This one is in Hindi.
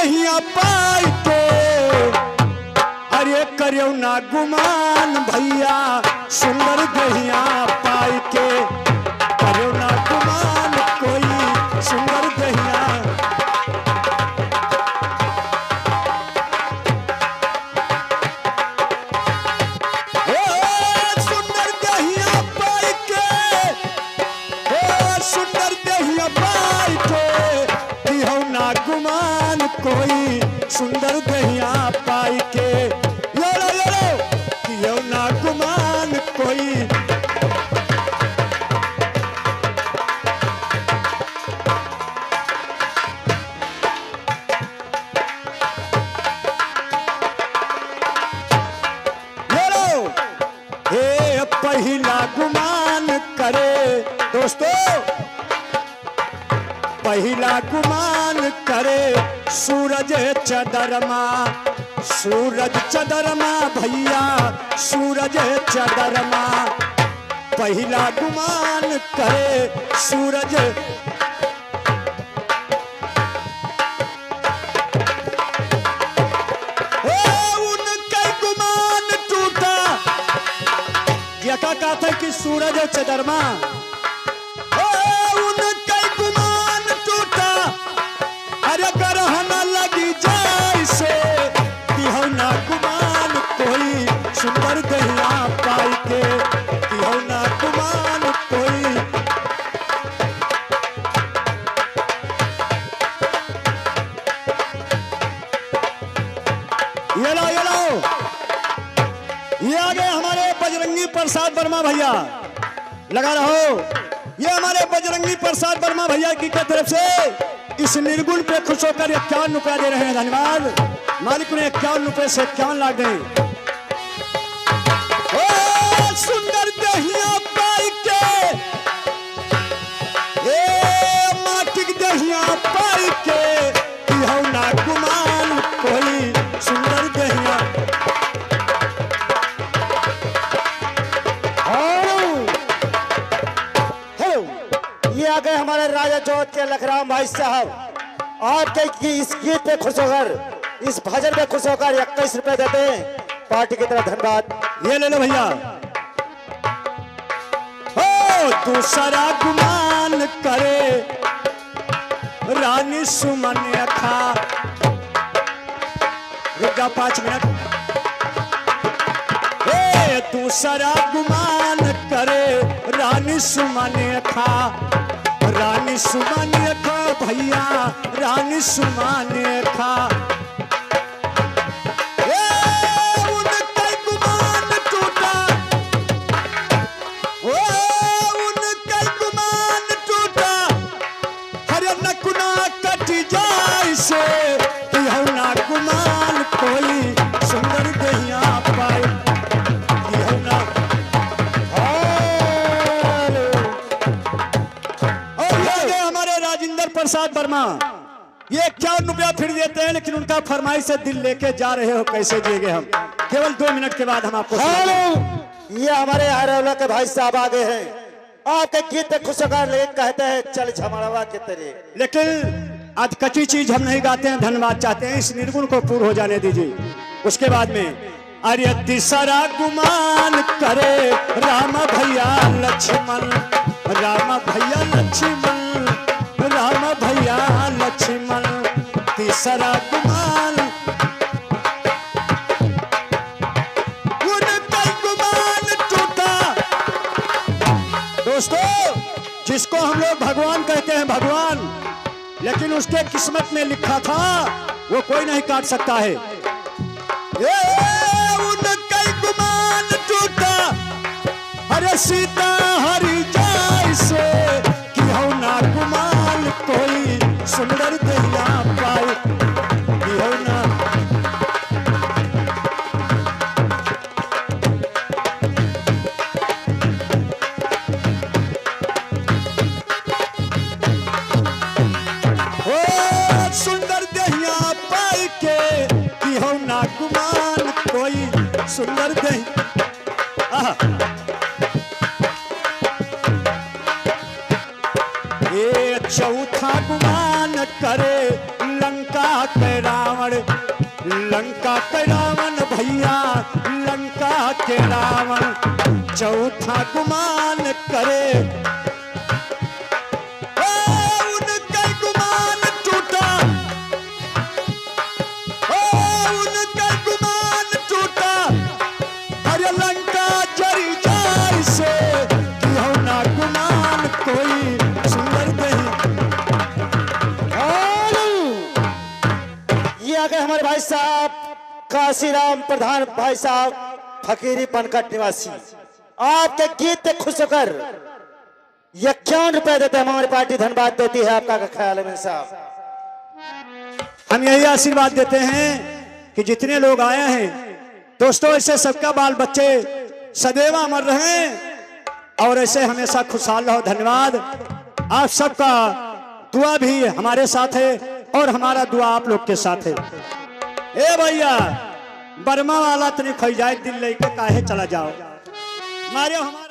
दहिया पाई के अरे करियो ना गुमान भैया सुंदर दहिया पाई के करियो ना गुमान कोई सुंदर दहिया। सुंदर दहिया पाई के सुंदर दहिया पाई के दिहो ना गुमान कोई सुंदर दहिया पाई के योरो योरो दिहो ना गुमान कोई। पहला गुमान करे दोस्तों पहला गुमान करे सूरज चंद्रमा सूरज चंद्रमा भैया सूरज चंद्रमा पहला गुमान करे सूरज। क्या कहता है कि सूरज चंद्रमा उनका गुमान टूटा अरे ग्रहण लगी जैसे दिहो ना गुमान कोई सुंदर दहिया पाई के दिहो ना गुमान कोई। ये लो ये आगे हमारे बजरंगी प्रसाद वर्मा भैया लगा रहो। ये हमारे बजरंगी प्रसाद वर्मा भैया की तरफ से इस निर्गुण पे खुश होकर 51 रुपया दे रहे हैं। धन्यवाद मालिक ने 51 रुपये से 51 लाख दें। सुंदर दहिया पाई के माटिक दहिया पाई के दिहो ना गुमान कोई सुंदर दहिया। ये आ गए हमारे राजा जोत के लखराम भाई साहब आपके इस गीत पे खुश होकर इस भजन पे खुश होकर 21 रुपए देते हैं पार्टी की तरफ। धन्यवाद। ये ले लो भैया। हो दूसरा गुमान करे रानी सुमन खा रुक जा 5 मिनट। दूसरा गुमान करे रानी सुमन खा रानी सुमन खा भैया रानी सुमन खा। उनका गुमान टूटा उनका गुमान टूटा हरे नकुना कट जाए से दिहो ना गुमान कोई सुंदर दहिया पाए। प्रसाद वर्मा ये 51 रुपया फिर देते हैं लेकिन उनका फरमाइश से दिल लेके जा रहे हो कैसे जिएंगे हम। केवल 2 मिनट के बाद हम आपको ये हमारे हरौला के भाई साहब आ गए हैं आपके गीत पे खुश होकर लेकिन कहते हैं चल झमड़वा के तेरे। लेकिन अधकची चीज हम नहीं गाते हैं धन्यवाद चाहते हैं इस निर्गुण को पूर्ण हो जाने दीजिए। उसके बाद में अरे तीसरा गुमान करे राम भैया लक्ष्मण राम भैया लक्ष्मण राम भैया लक्ष्मण तीसरा गुमान उनका गुमान टूटा। दोस्तों जिसको हम लोग भगवान कहते हैं भगवान लेकिन उसके किस्मत में लिखा था वो कोई नहीं काट सकता है। उनका गुमान टूटा अरे सीता हरि जैसे कि हो ना गुमान कोई सुंदर दहिया पाए कि हो ना। सुंदर दहिया पाई के कि हो ना गुमान कोई सुंदर दहिया। ये चौथा गुमान करे लंका के राम गुमान करे, उनका गुमान टूटा, उनका गुमान टूटा, अरे लंका जरी जाय से कि हो ना गुमान कोई सुंदर नहीं। ये आ गए हमारे भाई साहब काशीराम प्रधान भाई साहब फकीरी पनकट निवासी। आपके गीत पे खुश होकर 51 रुपए देते हैं हमारी पार्टी धन्यवाद देती है। आपका क्या ख्याल है मेरे साहब? हम यही आशीर्वाद देते हैं कि जितने लोग आए हैं दोस्तों, ऐसे सबका बाल बच्चे सदैव अमर रहें और ऐसे हमेशा खुशहाल रहो। धन्यवाद। आप सबका दुआ भी हमारे साथ है और हमारा दुआ आप लोग के साथ है। ए भैया बर्मा वाला तनी खोई जाए, दिल लेके काहे चला जाओ, मारे हमारे